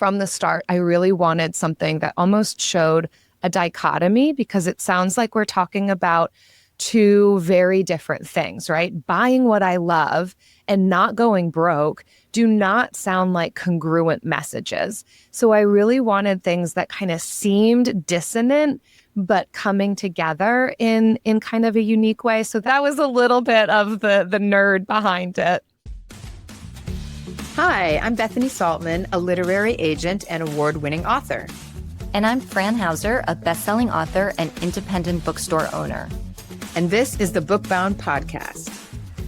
from the start, I really wanted something that almost showed a dichotomy, because it sounds like we're talking about two very different things, right? Buying what I love and not going broke do not sound like congruent messages. So I really wanted things that kind of seemed dissonant, but coming together in kind of a unique way. So that was a little bit of the nerd behind it. Hi, I'm Bethany Saltman, a literary agent and award-winning author. And I'm Fran Hauser, a best-selling author and independent bookstore owner. And this is the Bookbound Podcast.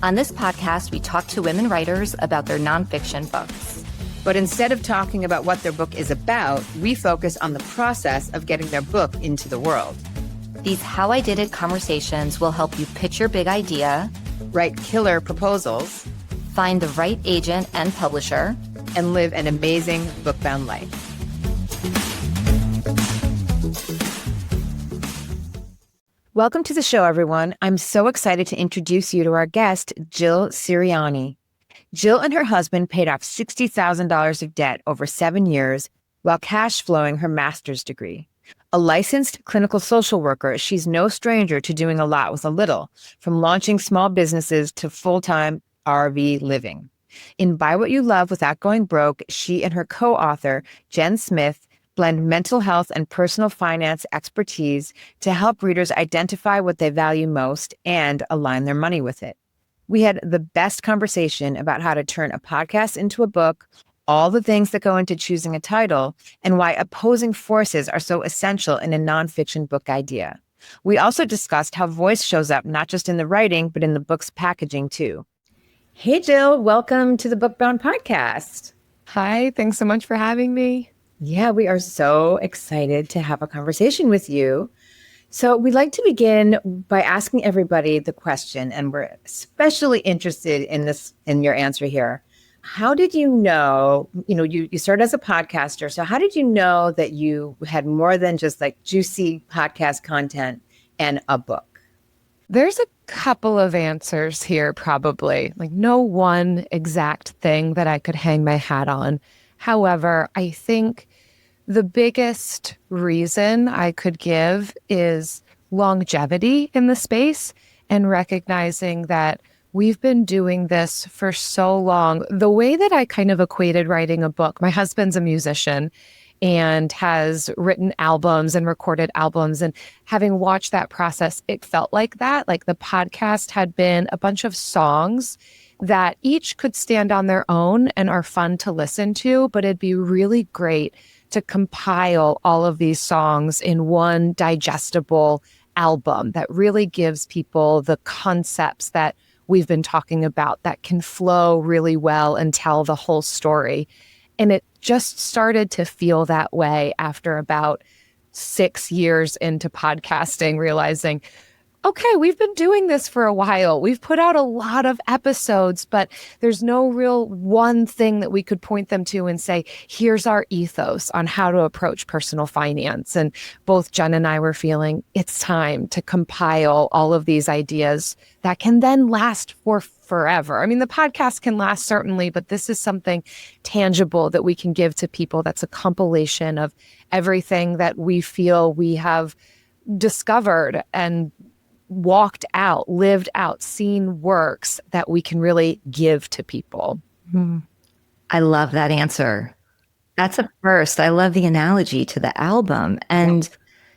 On this podcast, we talk to women writers about their nonfiction books. But instead of talking about what their book is about, we focus on the process of getting their book into the world. These How I Did It conversations will help you pitch your big idea, write killer proposals, find the right agent and publisher, and live an amazing bookbound life. Welcome to the show, everyone. I'm so excited to introduce you to our guest, Jill Sirianni. Jill and her husband paid off $60,000 of debt over 7 years while cash flowing her master's degree. A licensed clinical social worker, she's no stranger to doing a lot with a little, from launching small businesses to full-time RV living. In Buy What You Love Without Going Broke, she and her co-author, Jen Smith, blend mental health and personal finance expertise to help readers identify what they value most and align their money with it. We had the best conversation about how to turn a podcast into a book, all the things that go into choosing a title, and why opposing forces are so essential in a nonfiction book idea. We also discussed how voice shows up not just in the writing, but in the book's packaging too. Hey, Jill, welcome to the Bookbound Podcast. Hi, thanks so much for having me. Yeah, we are so excited to have a conversation with you. So we'd like to begin by asking everybody the question, and we're especially interested in your answer here. How did you know, you started as a podcaster, so how did you know that you had more than just like juicy podcast content and a book? There's a couple of answers here, probably. Like no one exact thing that I could hang my hat on. However, I think the biggest reason I could give is longevity in the space and recognizing that we've been doing this for so long. The way that I kind of equated writing a book, my husband's a musician and has written albums and recorded albums. And having watched that process, it felt like that. Like the podcast had been a bunch of songs that each could stand on their own and are fun to listen to, but it'd be really great to compile all of these songs in one digestible album that really gives people the concepts that we've been talking about that can flow really well and tell the whole story. And it just started to feel that way after about 6 years into podcasting, realizing, okay, we've been doing this for a while. We've put out a lot of episodes, but there's no real one thing that we could point them to and say, here's our ethos on how to approach personal finance. And both Jen and I were feeling it's time to compile all of these ideas that can then last for forever. I mean, the podcast can last certainly, but this is something tangible that we can give to people. That's a compilation of everything that we feel we have discovered and walked out, lived out, seen works that we can really give to people. I love that answer. That's a first. I love the analogy to the album. And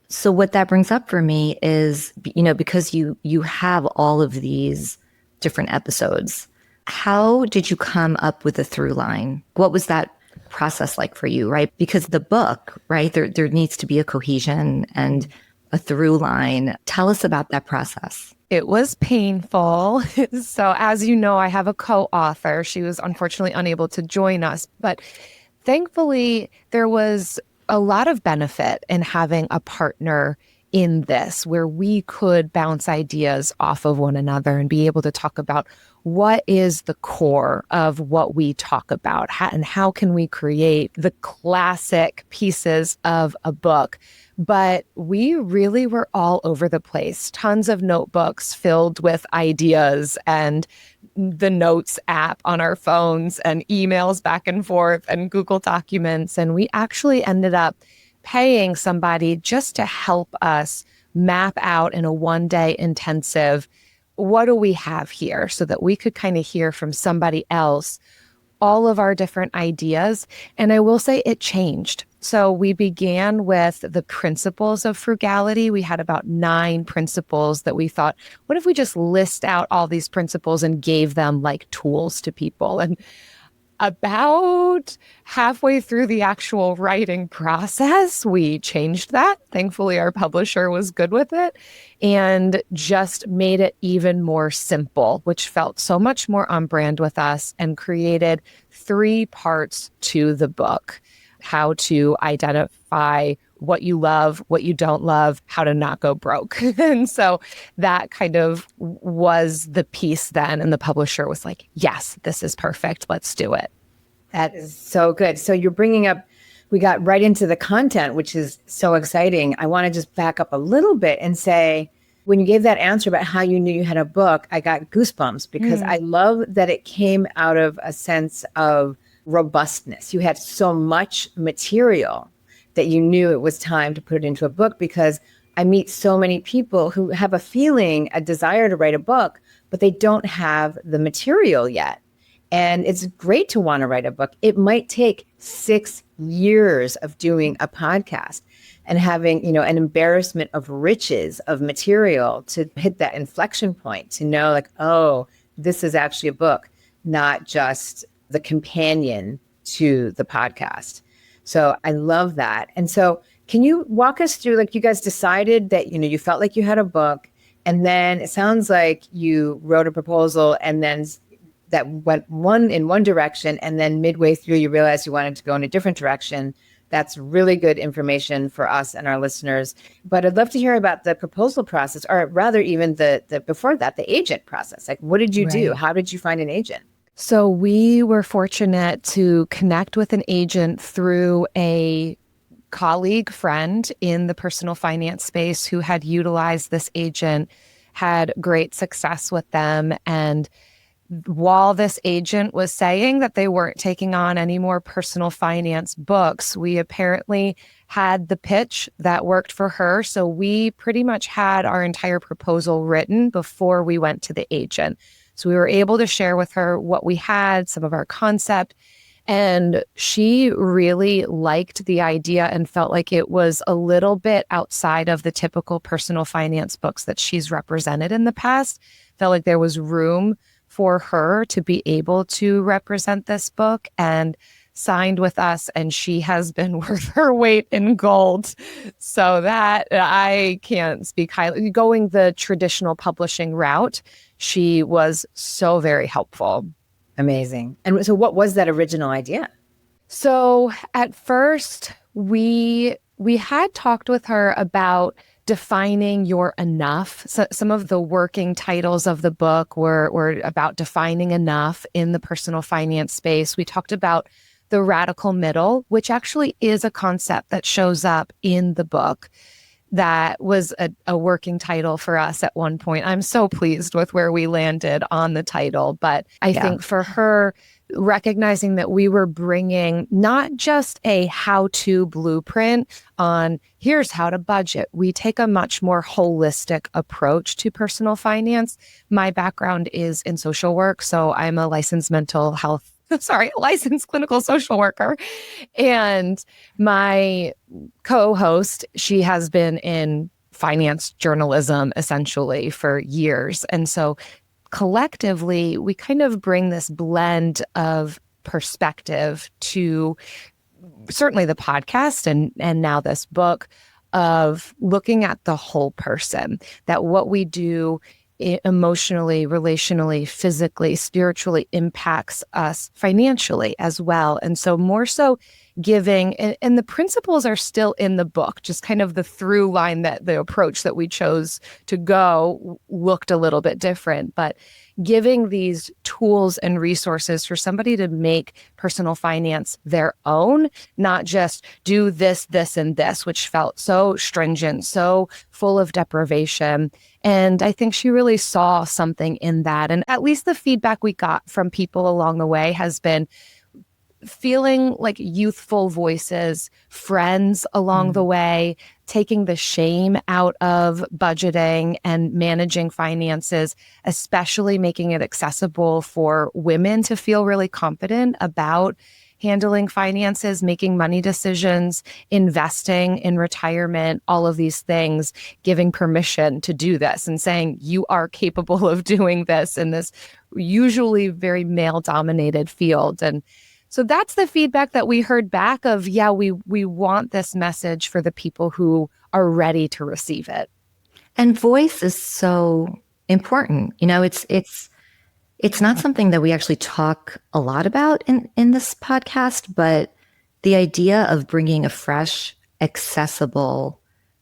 so what that brings up for me is, because you have all of these different episodes, how did you come up with a through line? What was that process like for you, right? Because the book, right, there needs to be a cohesion and a through line. Tell us about that process. It was painful. So as you know, I have a co-author. She was unfortunately unable to join us, but thankfully there was a lot of benefit in having a partner in this where we could bounce ideas off of one another and be able to talk about what is the core of what we talk about and how can we create the classic pieces of a book. But we really were all over the place, tons of notebooks filled with ideas and the notes app on our phones and emails back and forth and Google Documents. And we actually ended up paying somebody just to help us map out in a 1-day intensive, what do we have here, so that we could kind of hear from somebody else all of our different ideas. And I will say it changed. So we began with the principles of frugality. We had about 9 principles that we thought, what if we just list out all these principles and gave them like tools to people? And about halfway through the actual writing process, we changed that. Thankfully, our publisher was good with it and just made it even more simple, which felt so much more on brand with us, and created 3 parts to the book: how to identify what you love, what you don't love, how to not go broke. And so that kind of was the piece then. And the publisher was like, yes, this is perfect. Let's do it. That is so good. So you're bringing up, we got right into the content, which is so exciting. I want to just back up a little bit and say, when you gave that answer about how you knew you had a book, I got goosebumps because I love that it came out of a sense of robustness. You had so much material that you knew it was time to put it into a book, because I meet so many people who have a feeling, a desire to write a book, but they don't have the material yet. And it's great to want to write a book. It might take 6 years of doing a podcast and having, an embarrassment of riches of material to hit that inflection point, to know like, oh, this is actually a book, not just the companion to the podcast. So I love that. And so can you walk us through, like, you guys decided that, you felt like you had a book, and then it sounds like you wrote a proposal, and then that went in one direction, and then midway through you realized you wanted to go in a different direction. That's really good information for us and our listeners. But I'd love to hear about the proposal process, or rather even the before that, the agent process. Like, what did you do? How did you find an agent? So we were fortunate to connect with an agent through a colleague friend in the personal finance space who had utilized this agent, had great success with them. And while this agent was saying that they weren't taking on any more personal finance books, we apparently had the pitch that worked for her. So we pretty much had our entire proposal written before we went to the agent. So we were able to share with her what we had, some of our concept, and she really liked the idea and felt like it was a little bit outside of the typical personal finance books that she's represented in the past. Felt like there was room for her to be able to represent this book, and signed with us, and she has been worth her weight in gold. So that I can't speak highly. Going the traditional publishing route, she was so very helpful. Amazing. And so what was that original idea? So at first, we had talked with her about defining your enough. So some of the working titles of the book were about defining enough in the personal finance space. We talked about the radical middle, which actually is a concept that shows up in the book. That was a working title for us at one point. I'm so pleased with where we landed on the title. But I think for her, recognizing that we were bringing not just a how-to blueprint on here's how to budget. We take a much more holistic approach to personal finance. My background is in social work, so I'm a licensed licensed clinical social worker. And my co-host, she has been in finance journalism essentially for years. And so collectively, we kind of bring this blend of perspective to certainly the podcast and now this book, of looking at the whole person, that what we do emotionally, relationally, physically, spiritually impacts us financially as well. And so more so giving, and the principles are still in the book, just kind of the through line, that the approach that we chose to go looked a little bit different, but giving these tools and resources for somebody to make personal finance their own, not just do this, this, and this, which felt so stringent, so full of deprivation. And I think she really saw something in that. And at least the feedback we got from people along the way has been feeling like youthful voices, friends along the way, taking the shame out of budgeting and managing finances, especially making it accessible for women to feel really confident about handling finances, making money decisions, investing in retirement, all of these things, giving permission to do this and saying you are capable of doing this in this usually very male-dominated field. And so that's the feedback that we heard back of, yeah, we want this message for the people who are ready to receive it. And voice is so important. It's not something that we actually talk a lot about in this podcast, but the idea of bringing a fresh, accessible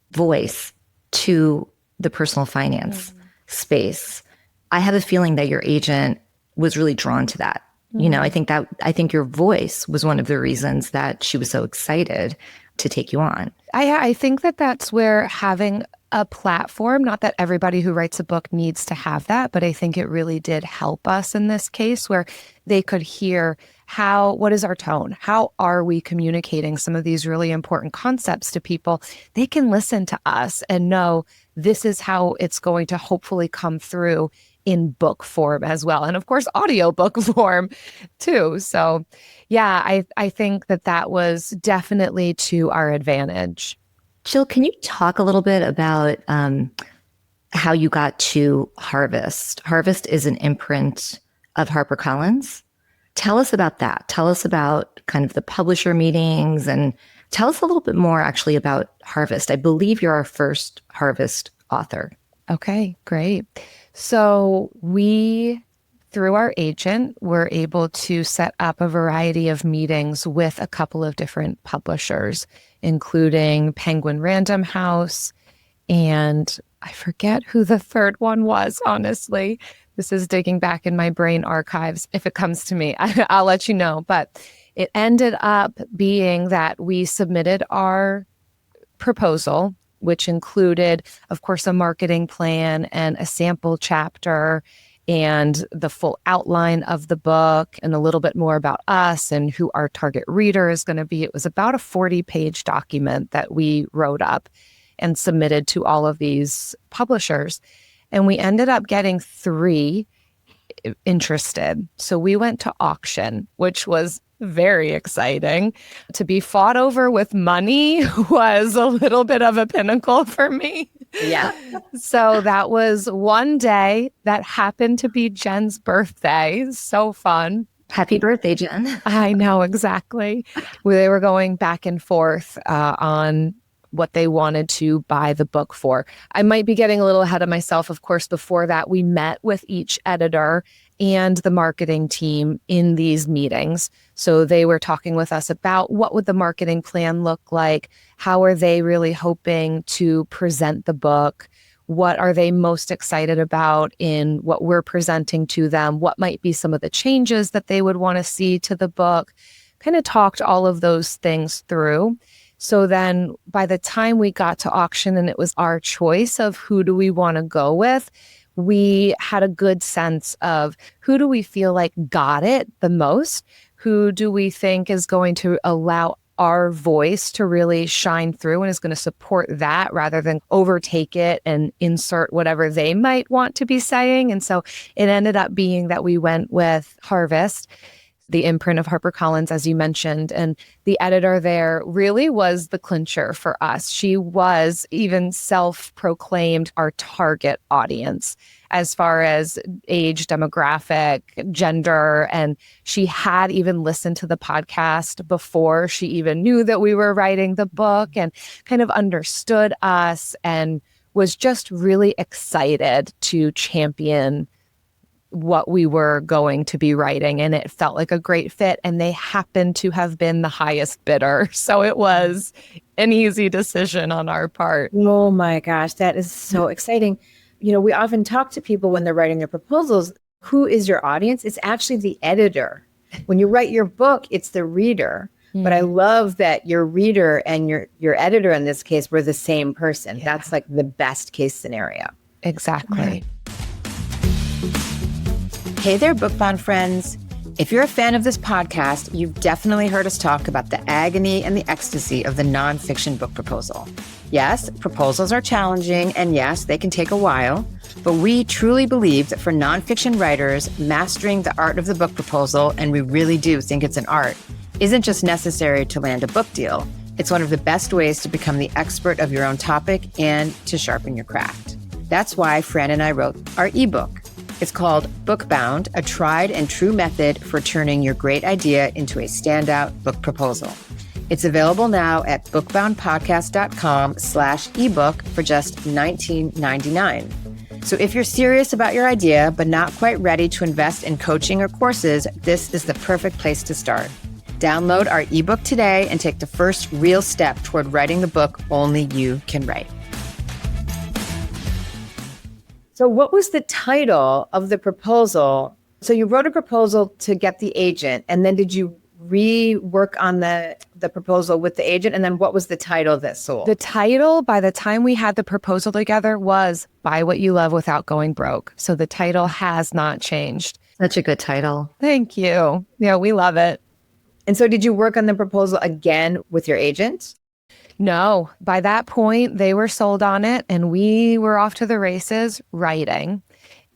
voice to the personal finance space, I have a feeling that your agent was really drawn to that. I think your voice was one of the reasons that she was so excited to take you on. I think that that's where having a platform, not that everybody who writes a book needs to have that, but I think it really did help us in this case where they could hear what is our tone? How are we communicating some of these really important concepts to people? They can listen to us and know this is how it's going to hopefully come through in book form as well. And of course, audiobook form too. So yeah, I think that was definitely to our advantage. Jill, can you talk a little bit about how you got to Harvest? Harvest is an imprint of HarperCollins. Tell us about that. Tell us about kind of the publisher meetings and tell us a little bit more actually about Harvest. I believe you're our first Harvest author. Okay, great. So we, through our agent, were able to set up a variety of meetings with a couple of different publishers, including Penguin Random House, and I forget who the third one was, honestly. This is digging back in my brain archives. If it comes to me, I'll let you know. But it ended up being that we submitted our proposal, which included, of course, a marketing plan and a sample chapter and the full outline of the book and a little bit more about us and who our target reader is going to be. It was about a 40-page document that we wrote up and submitted to all of these publishers. And we ended up getting 3 interested. So we went to auction, which was very exciting. To be fought over with money was a little bit of a pinnacle for me. Yeah. So that was one day that happened to be Jen's birthday. So fun. Happy birthday, Jen. I know, exactly. They were going back and forth on what they wanted to buy the book for. I might be getting a little ahead of myself. Of course, before that, we met with each editor and the marketing team in these meetings. So they were talking with us about what would the marketing plan look like? How are they really hoping to present the book? What are they most excited about in what we're presenting to them? What might be some of the changes that they would want to see to the book? Kind of talked all of those things through. So then by the time we got to auction and it was our choice of who do we want to go with, we had a good sense of who do we feel like got it the most? Who do we think is going to allow our voice to really shine through and is going to support that rather than overtake it and insert whatever they might want to be saying? And so it ended up being that we went with Harvest, the imprint of HarperCollins, as you mentioned. And the editor there really was the clincher for us. She was even self-proclaimed our target audience as far as age, demographic, gender. And she had even listened to the podcast before she even knew that we were writing the book and kind of understood us and was just really excited to champion what we were going to be writing, and it felt like a great fit, and they happened to have been the highest bidder. So it was an easy decision on our part. Oh my gosh, that is so exciting. You know, we often talk to people when they're writing their proposals. Who is your audience? It's actually the editor. When you write your book, it's the reader. But I love that your reader and your editor in this case were the same person. Yeah. That's like the best case scenario. Exactly. Hey there, Bookbound friends. If you're a fan of this podcast, you've definitely heard us talk about the agony and the ecstasy of the nonfiction book proposal. Yes, proposals are challenging, and yes, they can take a while, but we truly believe that for nonfiction writers, mastering the art of the book proposal, and we really do think it's an art, isn't just necessary to land a book deal. It's one of the best ways to become the expert of your own topic and to sharpen your craft. That's why Fran and I wrote our ebook. It's called Bookbound, a tried and true method for turning your great idea into a standout book proposal. It's available now at bookboundpodcast.com/ebook for just $19.99. So if you're serious about your idea, but not quite ready to invest in coaching or courses, this is the perfect place to start. Download our ebook today and take the first real step toward writing the book only you can write. So what was the title of the proposal? So you wrote a proposal to get the agent, and then did you rework on the proposal with the agent? And then what was the title that sold? The title, by the time we had the proposal together, was Buy What You Love Without Going Broke. So the title has not changed. Such a good title. Thank you. Yeah, we love it. And so did you work on the proposal again with your agent? No, by that point, they were sold on it, and we were off to the races writing.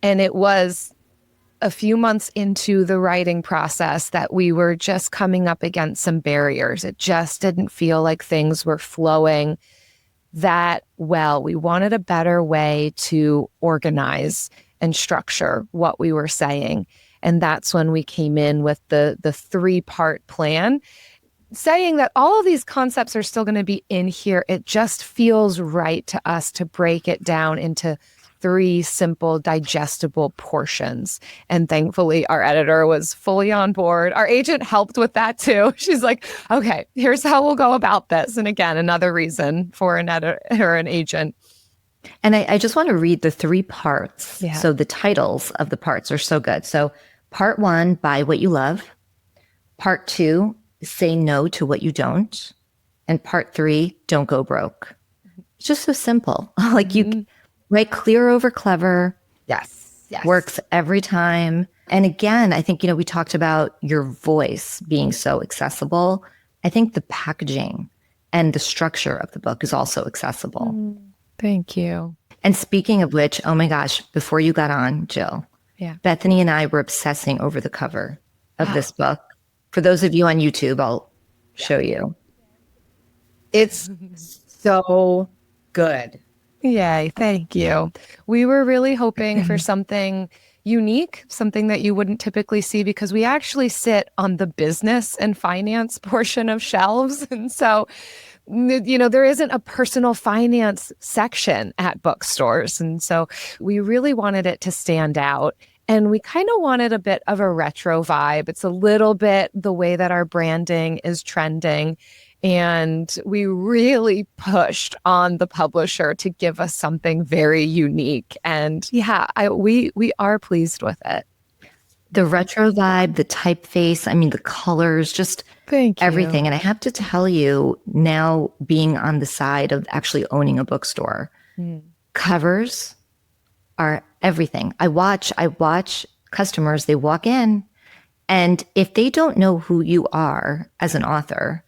And it was a few months into the writing process that we were just coming up against some barriers. It just didn't feel like things were flowing that well. We wanted a better way to organize and structure what we were saying. And that's when we came in with the 3-part plan, saying that all of these concepts are still going to be in here. It just feels right to us to break it down into 3 simple, digestible portions. And thankfully, our editor was fully on board. Our agent helped with that too. She's like, okay, here's how we'll go about this. And again, another reason for an editor or an agent. And I just want to read the 3 parts. Yeah. So the titles of the parts are so good. So part 1, Buy What You Love. Part 2, Say No to What You Don't. And part 3, Don't Go Broke. It's just so simple. Like you write clear over clever. Yes. Works every time. And again, I think, we talked about your voice being so accessible. I think the packaging and the structure of the book is also accessible. Thank you. And speaking of which, oh my gosh, before you got on, Jill, Yeah. Bethany and I were obsessing over the cover of this book. For those of you on YouTube, I'll show you. It's so good. Yay, thank you. We were really hoping for something unique, something that you wouldn't typically see, because we actually sit on the business and finance portion of shelves. And so, there isn't a personal finance section at bookstores. And so we really wanted it to stand out. And we kind of wanted a bit of a retro vibe. It's a little bit the way that our branding is trending. And we really pushed on the publisher to give us something very unique. And yeah, we are pleased with it. The retro vibe, the typeface, the colors, just Thank you. everything. And I have to tell you, now being on the side of actually owning a bookstore, covers are everything. I watch customers, they walk in, and if they don't know who you are as an author,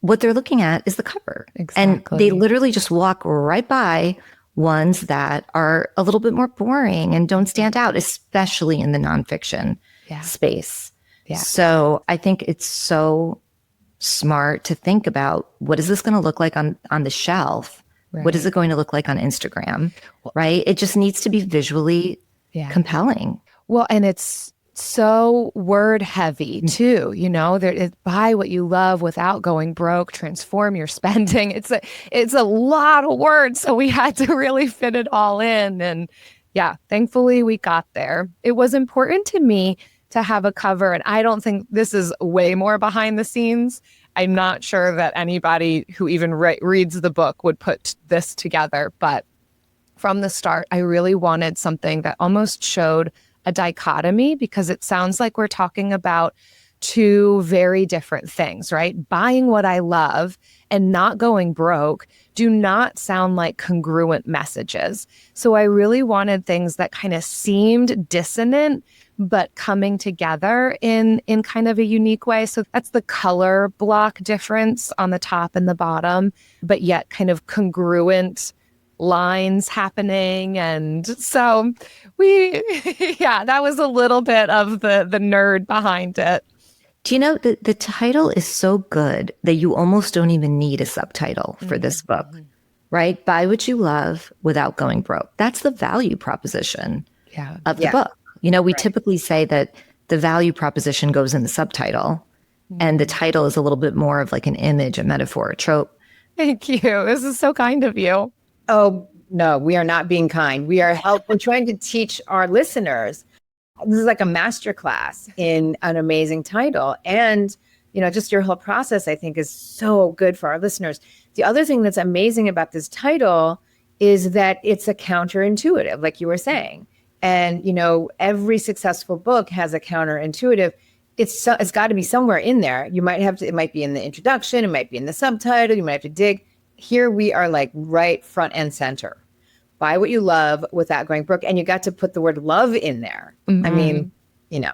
what they're looking at is the cover. Exactly. And they literally just walk right by ones that are a little bit more boring and don't stand out, especially in the nonfiction space. Yeah. So I think it's so smart to think about, what is this going to look like on the shelf? Right. What is it going to look like on Instagram? Right? It just needs to be visually compelling. Well, and it's so word heavy too. Buy what you love without going broke, transform your spending. It's a lot of words. So we had to really fit it all in. And Yeah, thankfully we got there. It was important to me to have a cover, and I don't think this is way more behind the scenes. I'm not sure that anybody who even reads the book would put this together, but from the start, I really wanted something that almost showed a dichotomy, because it sounds like we're talking about two very different things, right? Buying what I love and not going broke do not sound like congruent messages. So I really wanted things that kind of seemed dissonant, but coming together in kind of a unique way. So that's the color block difference on the top and the bottom, but yet kind of congruent lines happening. And so yeah, that was a little bit of the nerd behind it. Do you know that the title is so good that you almost don't even need a subtitle for this book, right? Buy what you love without going broke. That's the value proposition of the book. You know, we typically say that the value proposition goes in the subtitle, and the title is a little bit more of like an image, a metaphor, a trope. Thank you. This is so kind of you. Oh, no, we are not being kind. We're trying to teach our listeners. This is like a masterclass in an amazing title. And, you know, just your whole process, I think, is so good for our listeners. The other thing that's amazing about this title is that it's a counterintuitive, like you were saying. And, you know, every successful book has a counterintuitive. It's got to be somewhere in there. You might have to, it might be in the introduction, it might be in the subtitle, you might have to dig. Here we are, like right front and center. Buy what you love without going broke. And you got to put the word love in there. I mean, you know.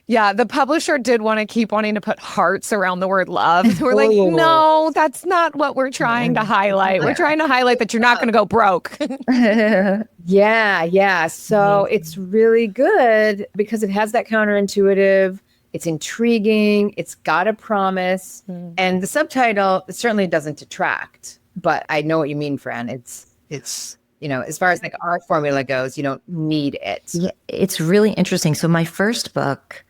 Yeah, the publisher did want to keep wanting to put hearts around the word love. We're like, no, that's not what we're trying to highlight. We're trying to highlight that you're not going to go broke. Yeah. So it's really good because it has that counterintuitive. It's intriguing. It's got a promise. And the subtitle, it certainly doesn't detract. But I know what you mean, Fran. It's you know, as far as like our formula goes, you don't need it. Yeah, it's really interesting. So my first book,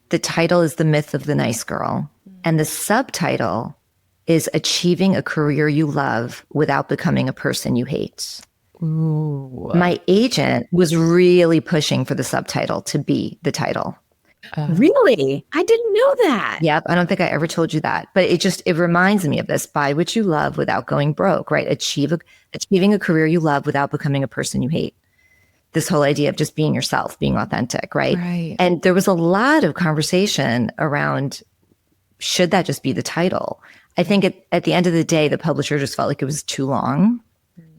the title is The Myth of the Nice Girl. And the subtitle is Achieving a Career You Love Without Becoming a Person You Hate. Ooh. My agent was really pushing for the subtitle to be the title. Really? I didn't know that. Yep. I don't think I ever told you that, but it reminds me of this. Buy what you love without going broke, right? Achieving a career you love without becoming a person you hate. This whole idea of just being yourself, being authentic, right? Right. And there was a lot of conversation around, should that just be the title? I think at the end of the day, the publisher just felt like it was too long.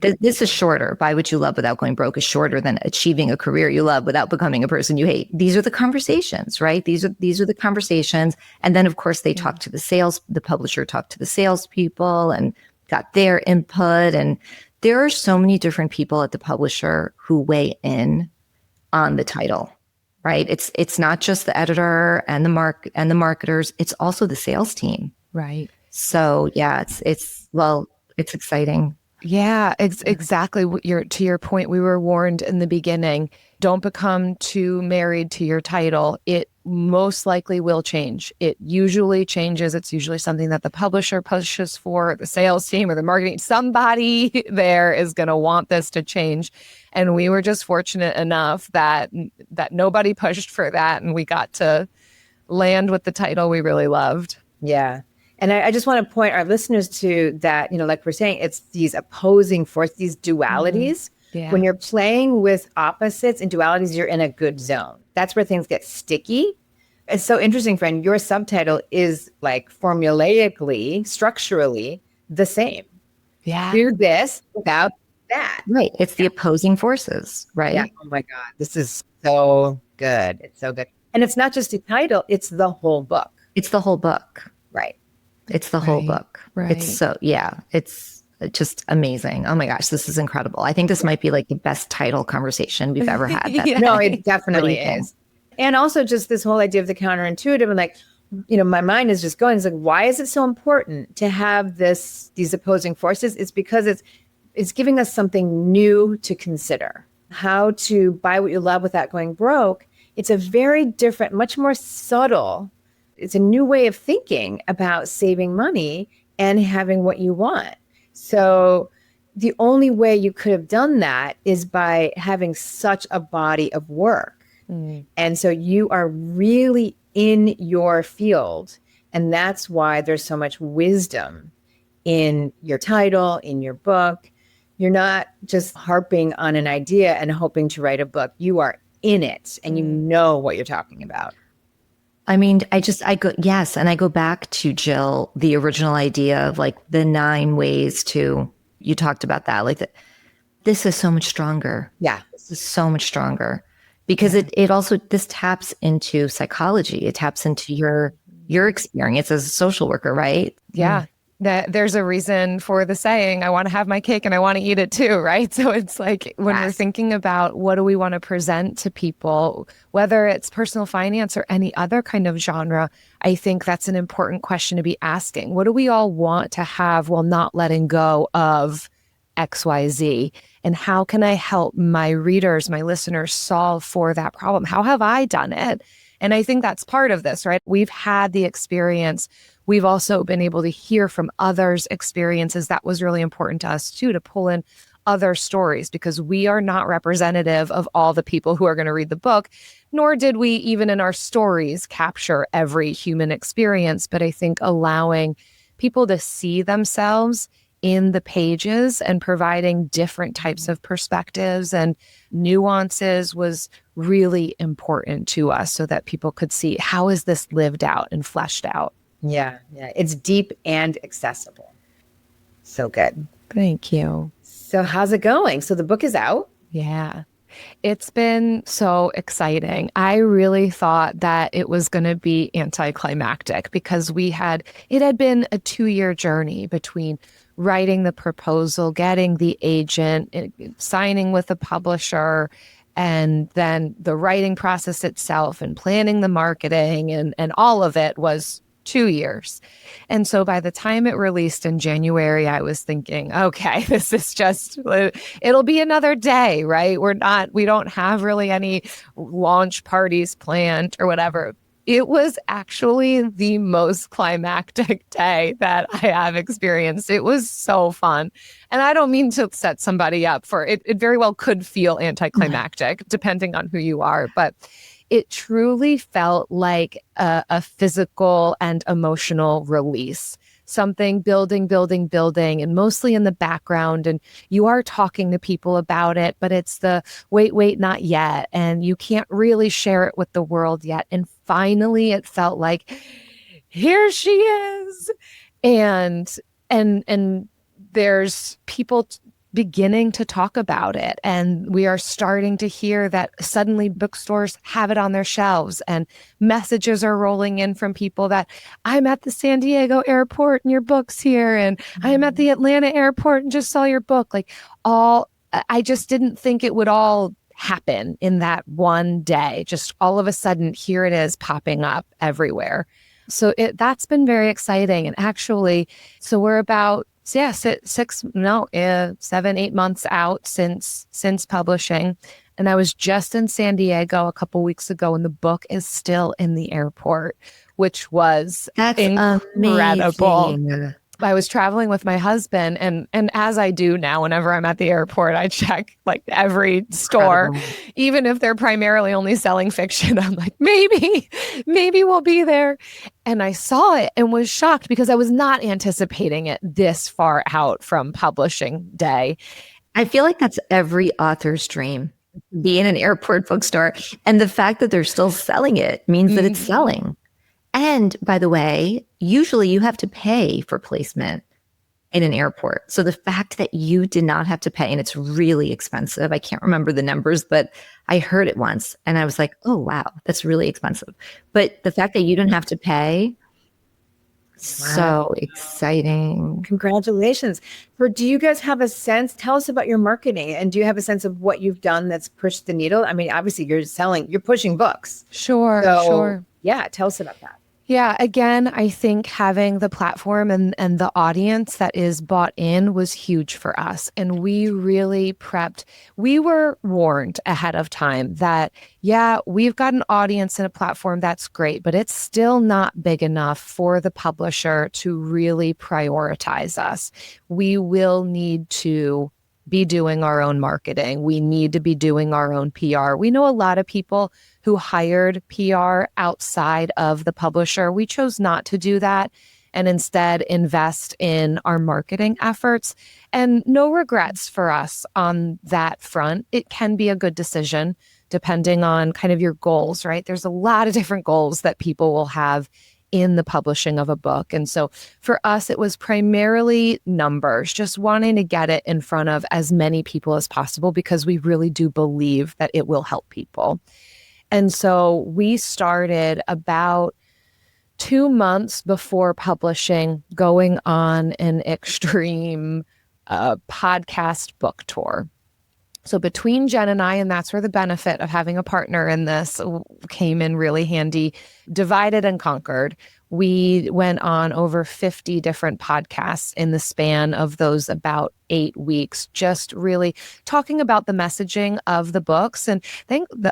This is shorter. Buy what you love without going broke is shorter than achieving a career you love without becoming a person you hate. These are the conversations, right? These are the conversations. And then of course they talked to the publisher talked to the salespeople and got their input. And there are so many different people at the publisher who weigh in on the title, right? It's not just the editor and the marketers. It's also the sales team. Right. So yeah, it's exciting. Yeah, exactly. To your point, we were warned in the beginning, don't become too married to your title. It most likely will change. It usually changes. It's usually something that the publisher pushes for, the sales team or the marketing. Somebody there is going to want this to change. And we were just fortunate enough that nobody pushed for that. And we got to land with the title we really loved. Yeah. And I just want to point our listeners to that, you know, like we're saying, it's these opposing forces, these dualities. Yeah. When you're playing with opposites and dualities, you're in a good zone. That's where things get sticky. It's so interesting, friend. Your subtitle is like formulaically, structurally the same. Yeah. Do this without that. Right. It's the opposing forces, right? Yeah. Oh my God. This is so good. It's so good. And it's not just the title, it's the whole book. It's the whole book. Right. It's the whole book. Right. It's just amazing. Oh my gosh, this is incredible. I think this might be like the best title conversation we've ever had. Yeah. No, it definitely is. And also just this whole idea of the counterintuitive and like, you know, my mind is just going, it's like, why is it so important to have these opposing forces? It's because it's giving us something new to consider. How to buy what you love without going broke. It's a very different, much more subtle. It's a new way of thinking about saving money and having what you want. So the only way you could have done that is by having such a body of work. And so you are really in your field. And that's why there's so much wisdom in your title, in your book. You're not just harping on an idea and hoping to write a book. You are in it and you know what you're talking about. I mean, yes. And I go back to Jill, the original idea of like the 9 ways to, you talked about that, like this is so much stronger. Yeah. This is so much stronger because it also, this taps into psychology. It taps into your experience as a social worker, right? Yeah. That there's a reason for the saying, I want to have my cake and I want to eat it too, right? So it's like when we're thinking about what do we want to present to people, whether it's personal finance or any other kind of genre, I think that's an important question to be asking. What do we all want to have while not letting go of XYZ? And how can I help my readers, my listeners solve for that problem? How have I done it? And I think that's part of this, right? We've had the experience. We've also been able to hear from others' experiences. That was really important to us too, to pull in other stories because we are not representative of all the people who are going to read the book, nor did we even in our stories capture every human experience. But I think allowing people to see themselves in the pages and providing different types of perspectives and nuances was really important to us so that people could see how is this lived out and fleshed out. Yeah. It's deep and accessible. So good. Thank you. So how's it going? So the book is out? Yeah. It's been so exciting. I really thought that it was going to be anticlimactic because it had been a 2-year journey between writing the proposal, getting the agent, signing with the publisher, and then the writing process itself and planning the marketing and all of it was 2 years. And so by the time it released in January, I was thinking, okay, this is just, it'll be another day, right? We don't have really any launch parties planned or whatever. It was actually the most climactic day that I have experienced. It was so fun. And I don't mean to set somebody up for it. It very well could feel anticlimactic depending on who you are, but it truly felt like a physical and emotional release. Something building, and mostly in the background. And you are talking to people about it, but it's the wait, not yet. And you can't really share it with the world yet. And finally, it felt like, here she is. And there's people beginning to talk about it. And we are starting to hear that suddenly bookstores have it on their shelves and messages are rolling in from people that I'm at the San Diego airport and your book's here. And I am at the Atlanta airport and just saw your book. I just didn't think it would all happen in that one day. Just all of a sudden, here it is popping up everywhere. So that's been very exciting. And actually, so we're about 7-8 months out since publishing. And I was just in San Diego a couple weeks ago and the book is still in the airport, which was incredible. Amazing. I was traveling with my husband and as I do now, whenever I'm at the airport, I check like every store, even if they're primarily only selling fiction. I'm like, maybe we'll be there. And I saw it and was shocked because I was not anticipating it this far out from publishing day. I feel like that's every author's dream, be in an airport bookstore. And the fact that they're still selling it means that it's selling. And by the way, usually you have to pay for placement in an airport. So the fact that you did not have to pay, and it's really expensive. I can't remember the numbers, but I heard it once and I was like, oh, wow, that's really expensive. But the fact that you don't have to pay, so exciting. Congratulations. Do you guys have a sense? Tell us about your marketing. And do you have a sense of what you've done that's pushed the needle? I mean, obviously you're pushing books. Sure. Yeah. Tell us about that. Yeah, again, I think having the platform and the audience that is bought in was huge for us. And we really prepped. We were warned ahead of time that, yeah, we've got an audience and a platform that's great, but it's still not big enough for the publisher to really prioritize us. We will need to be doing our own marketing. We need to be doing our own PR. We know a lot of people who hired PR outside of the publisher. We chose not to do that and instead invest in our marketing efforts. And no regrets for us on that front. It can be a good decision depending on kind of your goals, right? There's a lot of different goals that people will have in the publishing of a book. And so for us, it was primarily numbers, just wanting to get it in front of as many people as possible because we really do believe that it will help people. And so we started about 2 months before publishing, going on an extreme podcast book tour. So between Jen and I, and that's where the benefit of having a partner in this came in really handy, divided and conquered. We went on over 50 different podcasts in the span of those about 8 weeks, just really talking about the messaging of the books and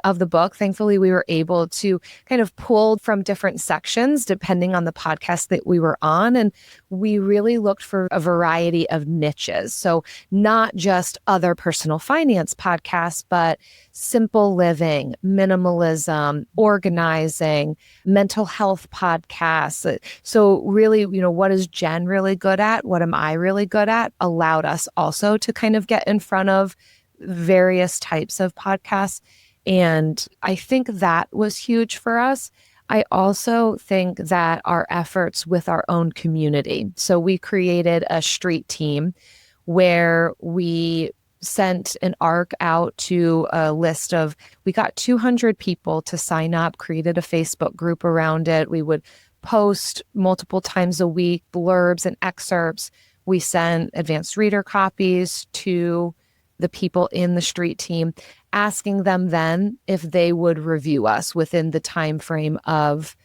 of the book. Thankfully, we were able to kind of pull from different sections depending on the podcast that we were on. And we really looked for a variety of niches. So not just other personal finance podcasts, but simple living, minimalism, organizing, mental health podcasts. So really, what is Jen really good at? What am I really good at? Allowed us also to kind of get in front of various types of podcasts. And I think that was huge for us. I also think that our efforts with our own community. So we created a street team where we sent an ARC out to a list of, we got 200 people to sign up, created a Facebook group around it. We would post multiple times a week, blurbs and excerpts. We sent advanced reader copies to the people in the street team, asking them then if they would review us within the time frame of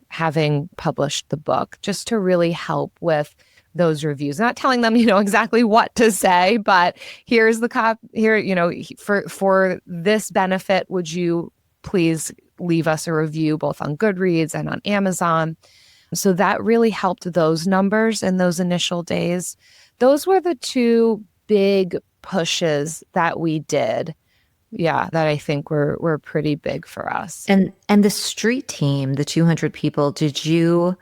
having published the book, just to really help with those reviews. Not telling them, exactly what to say, but here's the for this benefit, would you please leave us a review both on Goodreads and on Amazon? So that really helped those numbers in those initial days. Those were the two big pushes that we did. Yeah, that I think were pretty big for us. And the street team, the 200 people, did you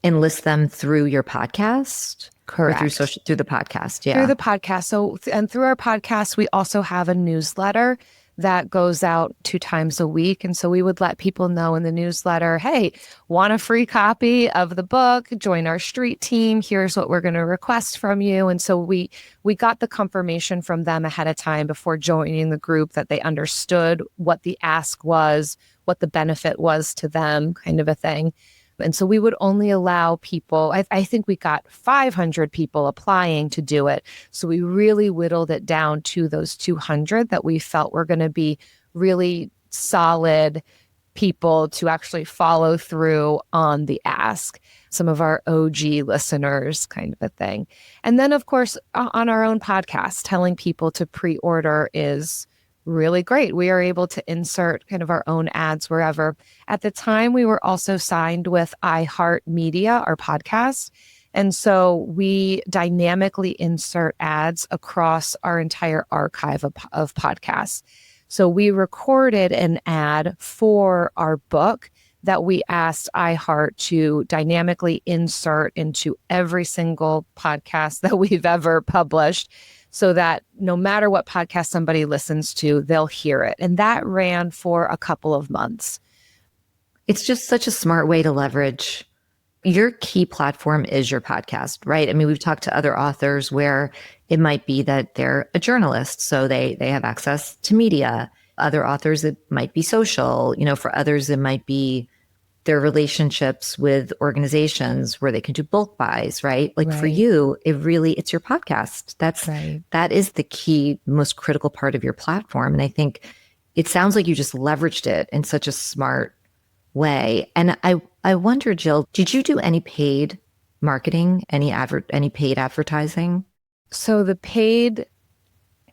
enlist them through your podcast? Correct. Or through the podcast, yeah. Through the podcast. So, and through our podcast, we also have a newsletter that goes out 2 times a week. And so we would let people know in the newsletter, hey, want a free copy of the book? Join our street team. Here's what we're going to request from you. And so we got the confirmation from them ahead of time before joining the group that they understood what the ask was, what the benefit was to them, kind of a thing. And so we would only allow people, I think we got 500 people applying to do it. So we really whittled it down to those 200 that we felt were going to be really solid people to actually follow through on the ask. Some of our OG listeners, kind of a thing. And then, of course, on our own podcast, telling people to pre-order is really great. We are able to insert kind of our own ads wherever. At the time, we were also signed with iHeartMedia, our podcast. And so we dynamically insert ads across our entire archive of podcasts. So we recorded an ad for our book that we asked iHeart to dynamically insert into every single podcast that we've ever published, so that no matter what podcast somebody listens to, they'll hear it. And that ran for a couple of months. It's just such a smart way to leverage. Your key platform is your podcast, right? I mean, we've talked to other authors where it might be that they're a journalist, so they have access to media. Other authors, it might be social. For others, it might be their relationships with organizations where they can do bulk buys, right? Like Right. For you, it's your podcast. That is the key, most critical part of your platform. And I think it sounds like you just leveraged it in such a smart way. And I wonder, Jill, did you do any paid marketing, any paid advertising? So the paid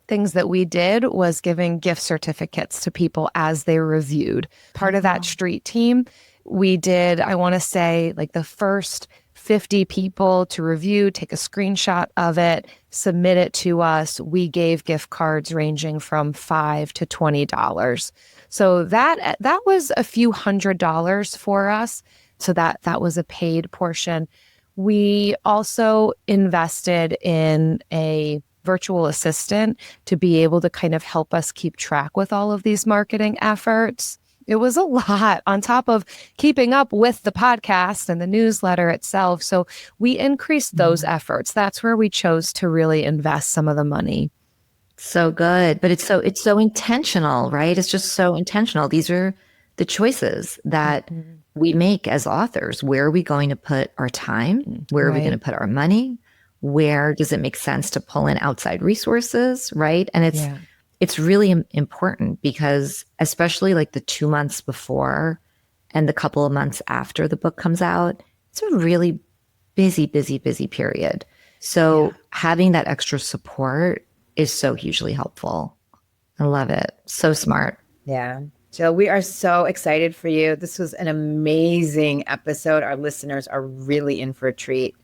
things that we did was giving gift certificates to people as they reviewed. Part of that street team, we did, I want to say, like the first 50 people to review, take a screenshot of it, submit it to us. We gave gift cards ranging from $5 to $20. So that was a few $100s for us. So that was a paid portion. We also invested in a virtual assistant to be able to kind of help us keep track with all of these marketing efforts. It was a lot on top of keeping up with the podcast and the newsletter itself. So we increased those efforts. That's where we chose to really invest some of the money. So good. But it's so intentional, right? It's just so intentional. These are the choices that we make as authors. Where are we going to put our time? Where are we going to put our money? Where does it make sense to pull in outside resources, right? And it's really important because especially like the 2 months before and the couple of months after the book comes out, it's a really busy period. So having that extra support is so hugely helpful. I love it. So smart. Yeah. Jill, we are so excited for you. This was an amazing episode. Our listeners are really in for a treat.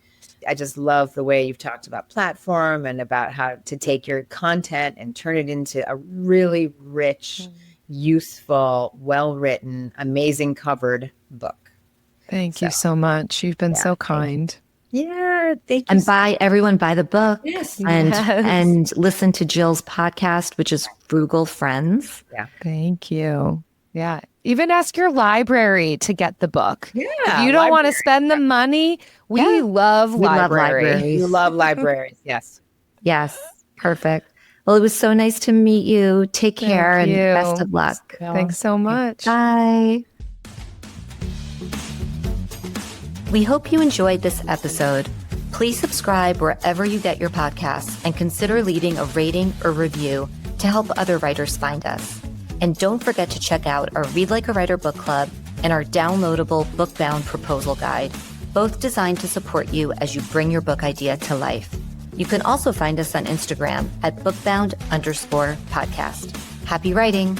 I just love the way you've talked about platform and about how to take your content and turn it into a really rich, useful, well-written, amazing covered book. Thank you so much. You've been so kind. Yeah, thank you. And everyone buy the book. Yes. And listen to Jill's podcast, which is Frugal Friends. Yeah. Thank you. Yeah. Even ask your library to get the book. Yeah. If you don't want to spend the money, we love libraries. You love libraries. Yes. Yes. Perfect. Well, it was so nice to meet you. Take care and best of luck. Thanks so much. Bye. We hope you enjoyed this episode. Please subscribe wherever you get your podcasts and consider leaving a rating or review to help other writers find us. And don't forget to check out our Read Like a Writer book club and our downloadable Bookbound proposal guide, both designed to support you as you bring your book idea to life. You can also find us on Instagram at bookbound_podcast. Happy writing!